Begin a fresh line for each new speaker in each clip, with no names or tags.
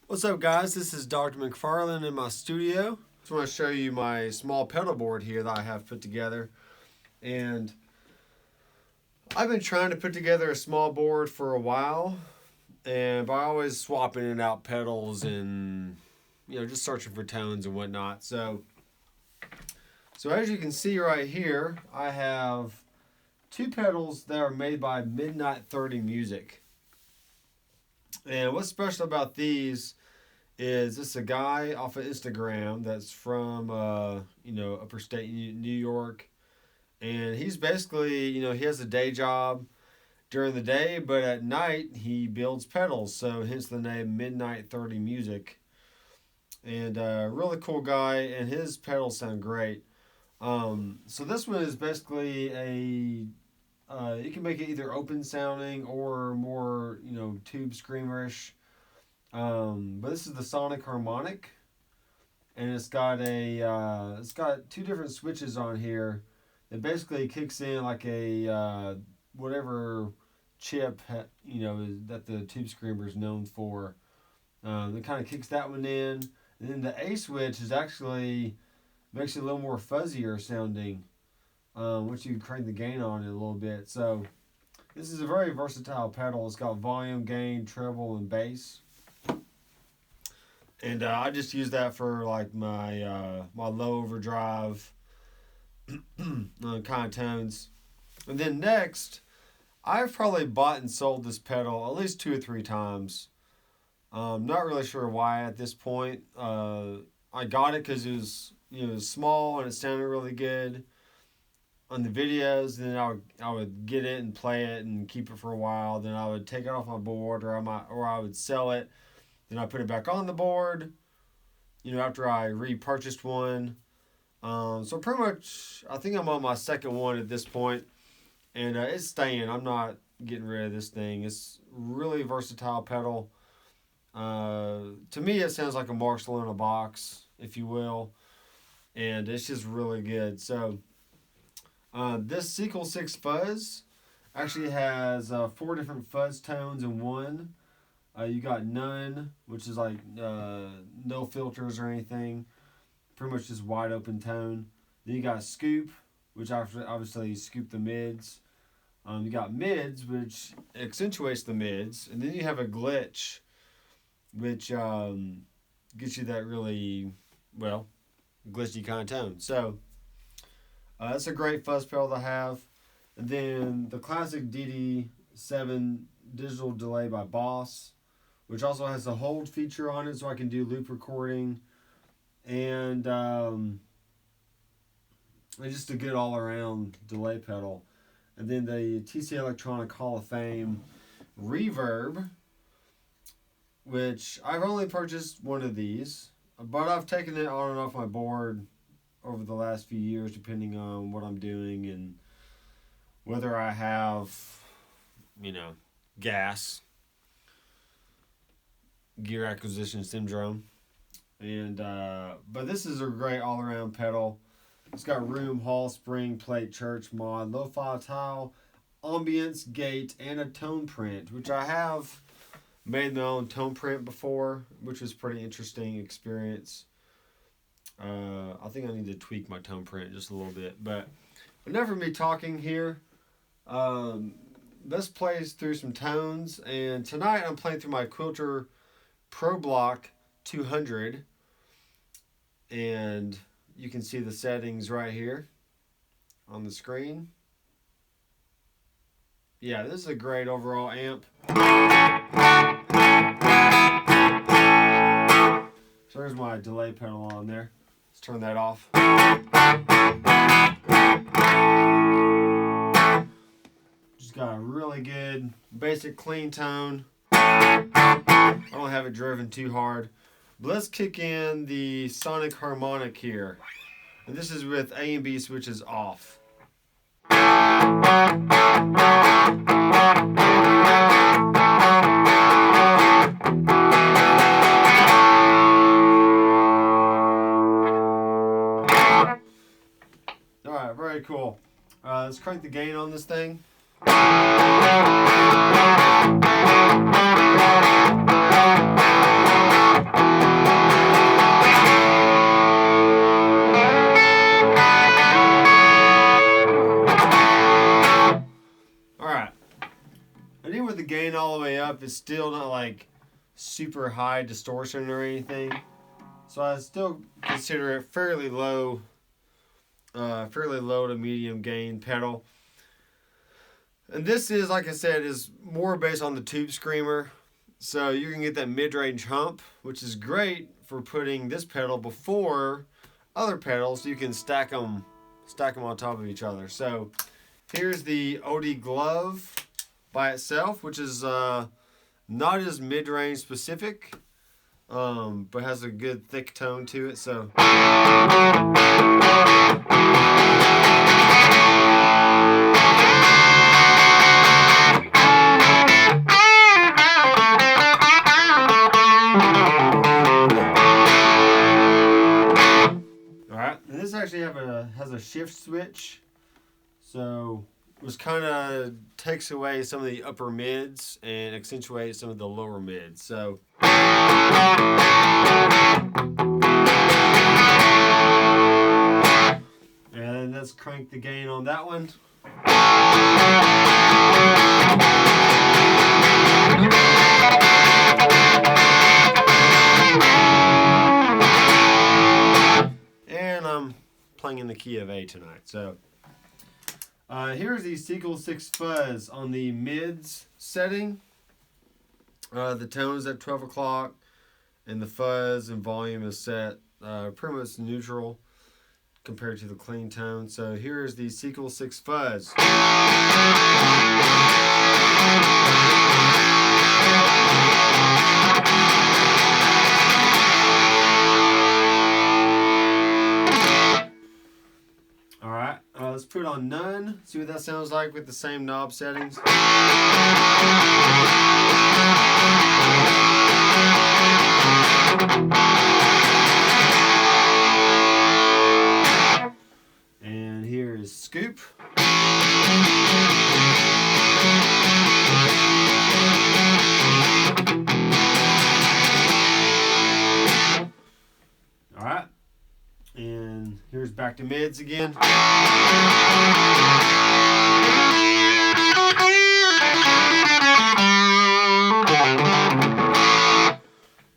What's up, guys? This is Doctor McFarland in my studio. Just want to show you my small pedal board here that I have put together. And I've been trying to put together a small board for a while, and by always swapping in and out pedals and just searching for tones and whatnot. So as you can see right here, I have two pedals that are made by Midnight 30 Music. And what's special about these is this a guy off of Instagram that's from upper state New York, and he's basically he has a day job during the day, but at night he builds pedals, so hence the name Midnight 30 Music. And really cool guy, and his pedals sound great. So this one is basically you can make it either open sounding or more tube screamerish. But this is the Sonic Harmonic, and it's got two different switches on here. It basically kicks in like a whatever chip that the tube screamer is known for. It kind of kicks that one in, and then the A switch is actually makes it a little more fuzzier sounding, once you crank the gain on it a little bit. So this is a very versatile pedal. It's got volume, gain, treble, and bass. And I just use that for like my low overdrive kind of tones. And then next, I've probably bought and sold this pedal at least 2 or 3 times. Not really sure why at this point. I got it because it was small and it sounded really good on the videos. And then I would get it and play it and keep it for a while. Then I would take it off my board, or I would sell it. Then I put it back on the board, after I repurchased one. So pretty much, I think I'm on my second one at this point, and it's staying. I'm not getting rid of this thing. It's really versatile pedal. To me, it sounds like a Marshall in a box, if you will, and it's just really good. So this Sequel 6 Fuzz actually has 4 different fuzz tones in one. You got none, which is like no filters or anything. Pretty much just wide open tone. Then you got scoop, which obviously you scoop the mids. You got mids, which accentuates the mids. And then you have a glitch, which gets you that really, glitchy kind of tone. So that's a great fuzz pedal to have. And then the classic DD7 digital delay by Boss, which also has a hold feature on it, so I can do loop recording, and it's just a good all-around delay pedal. And then the TC Electronic Hall of Fame Reverb, which I've only purchased one of these, but I've taken it on and off my board over the last few years, depending on what I'm doing and whether I have, gas, gear acquisition syndrome. And but this is a great all-around pedal. It's got room, hall, spring, plate, church, mod, lo-fi tile, ambience, gate, and a tone print, which I have made my own tone print before, which was pretty interesting experience. I think I need to tweak my tone print just a little bit, but enough of me talking here. Let's play through some tones, and tonight I'm playing through my Quilter Pro Block 200, and you can see the settings right here on the screen. Yeah, this is a great overall amp. So there's my delay pedal on there. Let's turn that off. Just got a really good basic clean tone. I don't have it driven too hard. But let's kick in the Sonic Harmonic here. And this is with A and B switches off. Alright, very cool. Let's crank the gain on this thing. enough. It's still not like super high distortion or anything. So I still consider it fairly low to medium gain pedal. And this is, like I said, is more based on the Tube Screamer. So you can get that mid-range hump, which is great for putting this pedal before other pedals. You can stack them on top of each other. So here's the OD Glove by itself, which is not as mid-range specific, but has a good thick tone to it. So this actually has a shift switch, so which kind of takes away some of the upper mids and accentuates some of the lower mids. So and let's crank the gain on that one. Playing in the key of A tonight. So here's the Sequel 6 Fuzz on the mids setting. The tone is at 12 o'clock, and the fuzz and volume is set pretty much neutral compared to the clean tone. So here's the Sequel 6 Fuzz. Let's put it on none, see what that sounds like with the same knob settings. And here is Scoop. Alright. And here's back to mids again.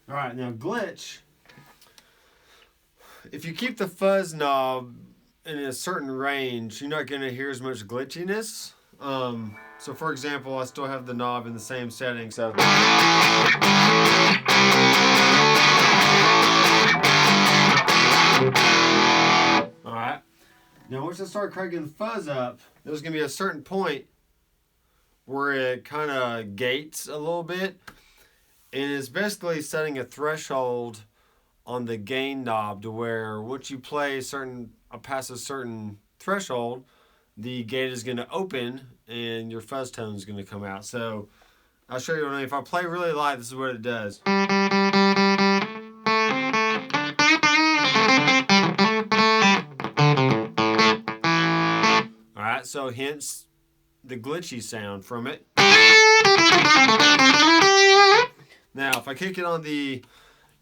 Alright, now glitch. If you keep the fuzz knob in a certain range, you're not going to hear as much glitchiness. So for example, I still have the knob in the same setting, so alright. Now once I start cranking the fuzz up, there's going to be a certain point where it kind of gates a little bit. And it's basically setting a threshold on the gain knob to where once you play past a certain threshold, the gate is going to open and your fuzz tone is going to come out. So I'll show you if I play really light, this is what it does. Alright, so hence the glitchy sound from it. Now, if I kick it on the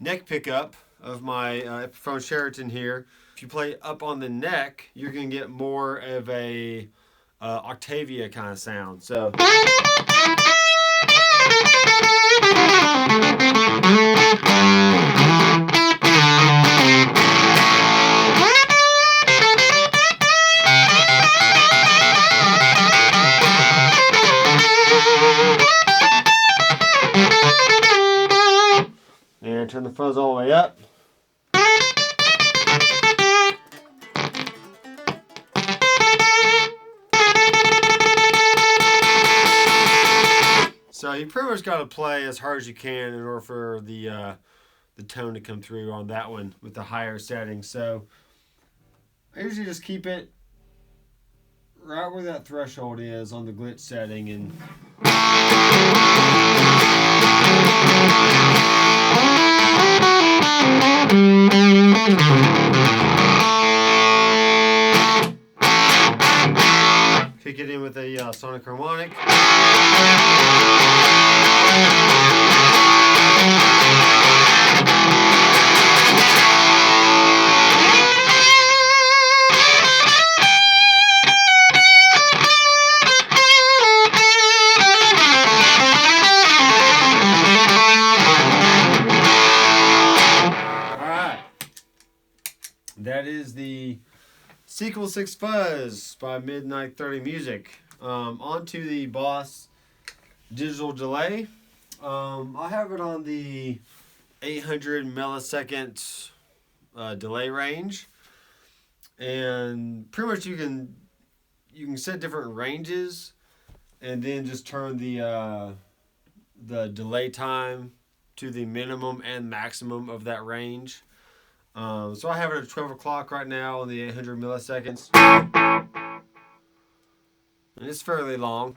neck pickup of my Epiphone Sheraton here, if you play up on the neck, you're going to get more of a Octavia kind of sound. So and turn the fuzz all the way up. So you pretty much got to play as hard as you can in order for the tone to come through on that one with the higher settings. So I usually just keep it right where that threshold is on the glitch setting, and kick it in with a sonic harmonic. that is the Sequel 6 Fuzz by Midnight 30 Music. Onto the Boss digital delay. I have it on the 800 millisecond delay range, and pretty much you can set different ranges, and then just turn the delay time to the minimum and maximum of that range. So I have it at 12 o'clock right now on the 800 milliseconds. And it's fairly long.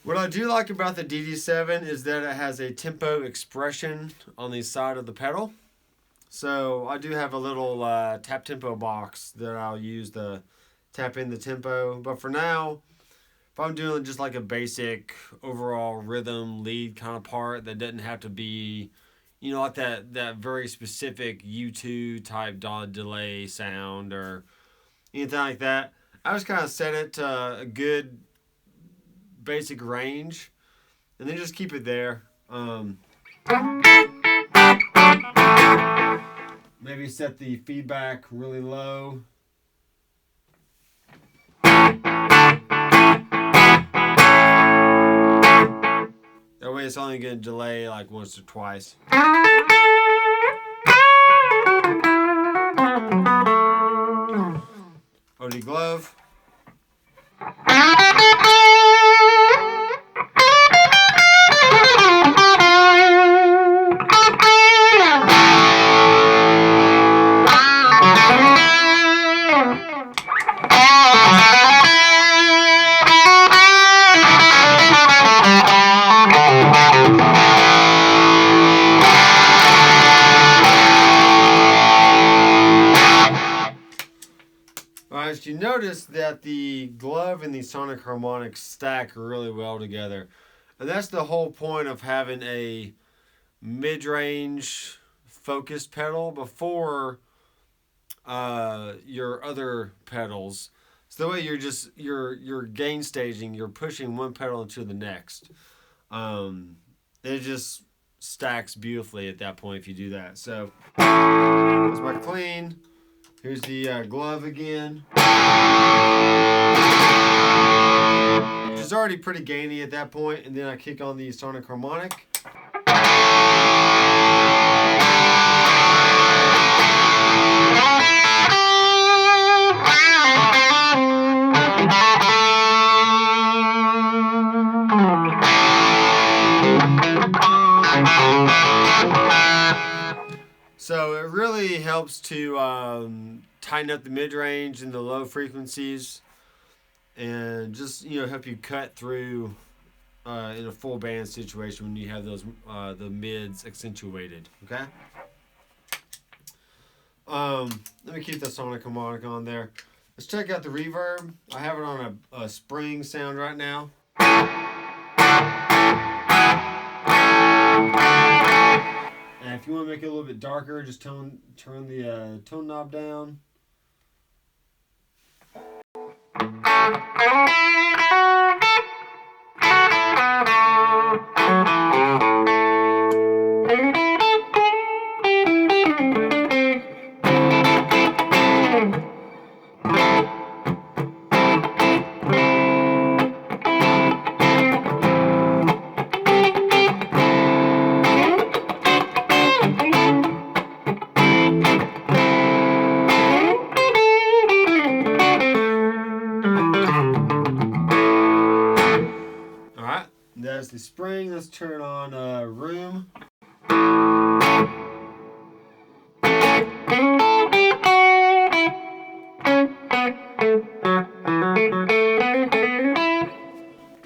What I do like about the DD7 is that it has a tempo expression on the side of the pedal. So I do have a little tap tempo box that I'll use to tap in the tempo. But for now, if I'm doing just like a basic overall rhythm lead kind of part that doesn't have to be, like that very specific U2 type delay sound or anything like that, I just kind of set it to a good basic range and then just keep it there. Maybe set the feedback really low. That way it's only going to delay like once or twice. OD glove. Alright, you notice that the glove and the sonic harmonics stack really well together. And that's the whole point of having a mid-range focused pedal before your other pedals. So the way you're gain staging, you're pushing one pedal into the next. It just stacks beautifully at that point if you do that. So goes back clean. Here's the glove again. Which is already pretty gainy at that point, and then I kick on the sonic harmonic. So it really helps to tighten up the mid-range and the low frequencies, and just help you cut through in a full band situation when you have those the mids accentuated. Okay. Let me keep the sonic harmonic on there. Let's check out the reverb. I have it on a spring sound right now. And if you want to make it a little bit darker, just turn the tone knob down. That's the spring. Let's turn on room.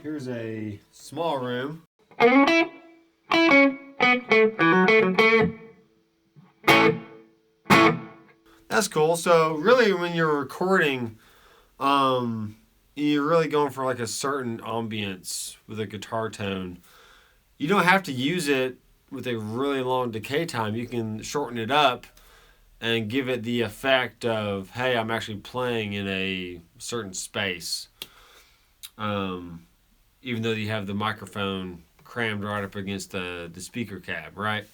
Here's a small room. That's cool. So really when you're recording, you're really going for like a certain ambience with a guitar tone. You don't have to use it with a really long decay time, you can shorten it up and give it the effect of, hey, I'm actually playing in a certain space. Even though you have the microphone crammed right up against the speaker cab, right?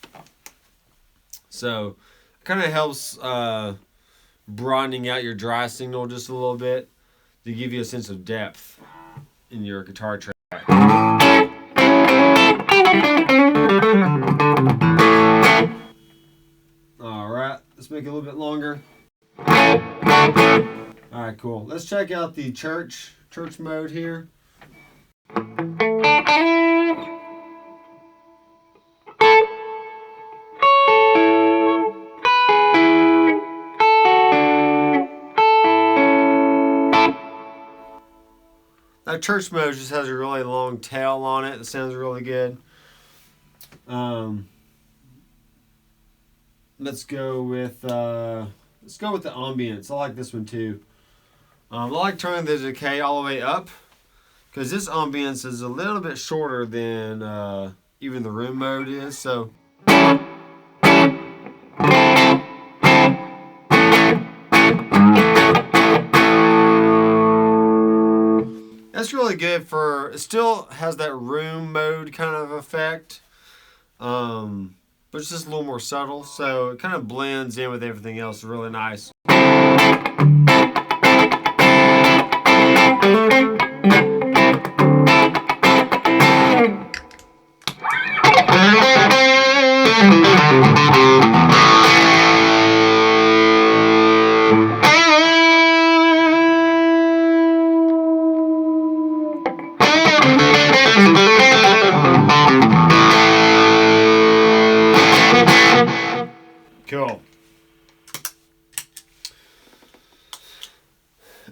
So it kind of helps broadening out your dry signal just a little bit to give you a sense of depth in your guitar track. Alright, let's make it a little bit longer. Alright, cool. Let's check out the church mode here. That church mode just has a really long tail on it. It sounds really good. Let's go with the ambience. I like this one too. I like turning the decay all the way up because this ambience is a little bit shorter than even the room mode is. So. That's really good for, it still has that room mode kind of effect, but it's just a little more subtle, so it kind of blends in with everything else really nice. Cool.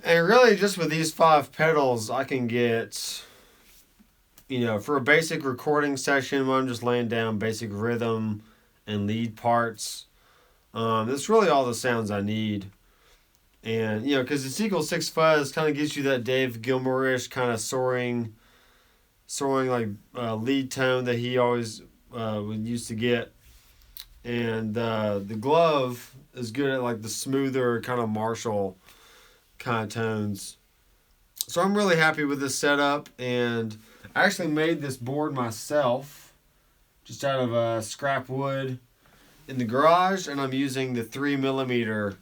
And really, just with these 5 pedals, I can get, for a basic recording session where I'm just laying down basic rhythm and lead parts, that's really all the sounds I need. And, because the Sequel 6 Fuzz kind of gives you that Dave Gilmour-ish kind of soaring like lead tone that he always would used to get. And the glove is good at like the smoother kind of Marshall kind of tones. So I'm really happy with this setup, and I actually made this board myself just out of scrap wood in the garage, and I'm using the 3mm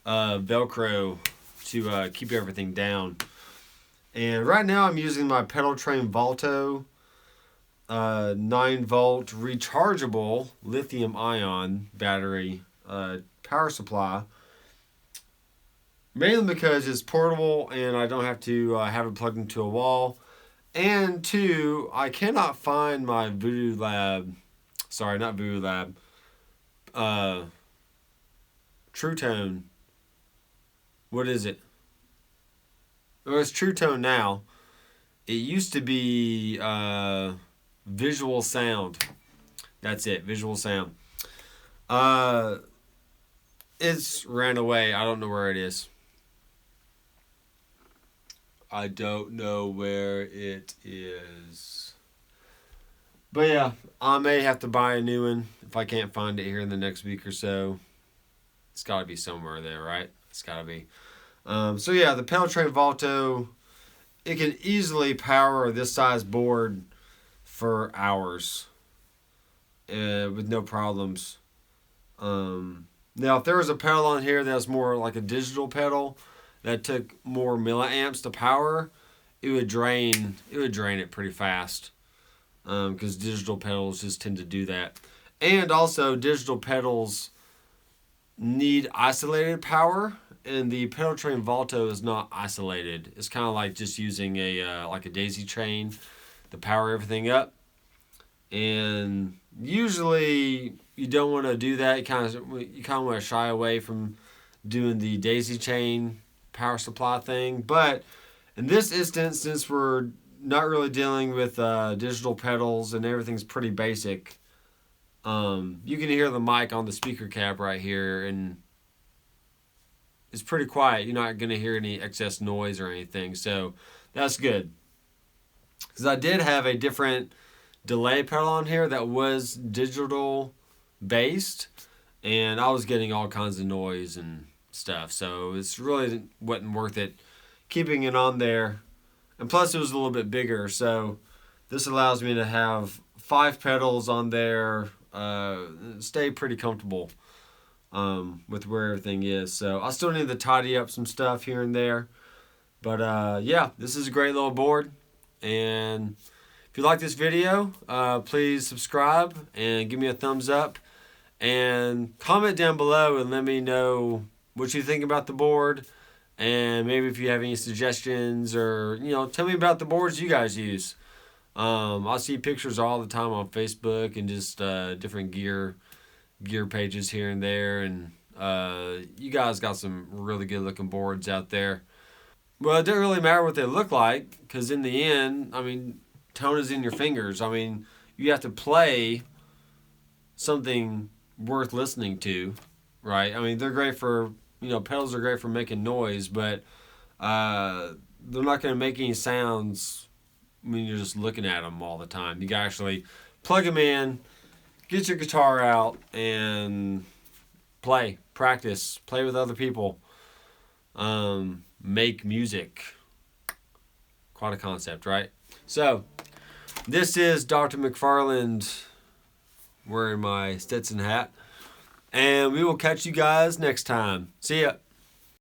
Velcro to keep everything down. And right now I'm using my Pedal Train Volto 9-volt rechargeable lithium-ion battery power supply, mainly because it's portable and I don't have to have it plugged into a wall. And 2, I cannot find my Voodoo Lab, sorry, not Voodoo Lab, True Tone. What is it? Oh, it's True Tone now. It used to be Visual Sound. That's it, Visual Sound. It's ran away. I don't know where it is. I don't know where it is. But yeah, I may have to buy a new one if I can't find it here in the next week or so. It's got to be somewhere there, right? It's got to be. So yeah, the Pedal Train Volto, it can easily power this size board for hours with no problems. Now, if there was a pedal on here that was more like a digital pedal that took more milliamps to power, it would drain it pretty fast, because digital pedals just tend to do that. And also, digital pedals need isolated power, and the Pedal Train Volto is not isolated. It's kind of like just using a daisy chain to power everything up. And usually you don't want to do that. You kind of want to shy away from doing the daisy chain power supply thing. But in this instance, since we're not really dealing with digital pedals and everything's pretty basic, you can hear the mic on the speaker cab right here, and it's pretty quiet. You're not going to hear any excess noise or anything, so that's good. Because I did have a different delay pedal on here that was digital based, and I was getting all kinds of noise and stuff. So it's really wasn't worth it keeping it on there. And plus it was a little bit bigger, so this allows me to have 5 pedals on there, stay pretty comfortable with where everything is. So I still need to tidy up some stuff here and there. But yeah, this is a great little board. And if you like this video, please subscribe and give me a thumbs up. And comment down below and let me know what you think about the board. And maybe if you have any suggestions, or tell me about the boards you guys use. I see pictures all the time on Facebook and just different gear pages here and there, and you guys got some really good looking boards out there. Well, it doesn't really matter what they look like, because in the end, I mean, tone is in your fingers. I mean, you have to play something worth listening to, right? I mean, they're great for, pedals are great for making noise, but they're not going to make any sounds when you're just looking at them all the time. You got to actually plug them in, get your guitar out, and practice, play with other people, make music. Quite a concept, right? So, this is Dr. McFarland wearing my Stetson hat, and we will catch you guys next time. See ya.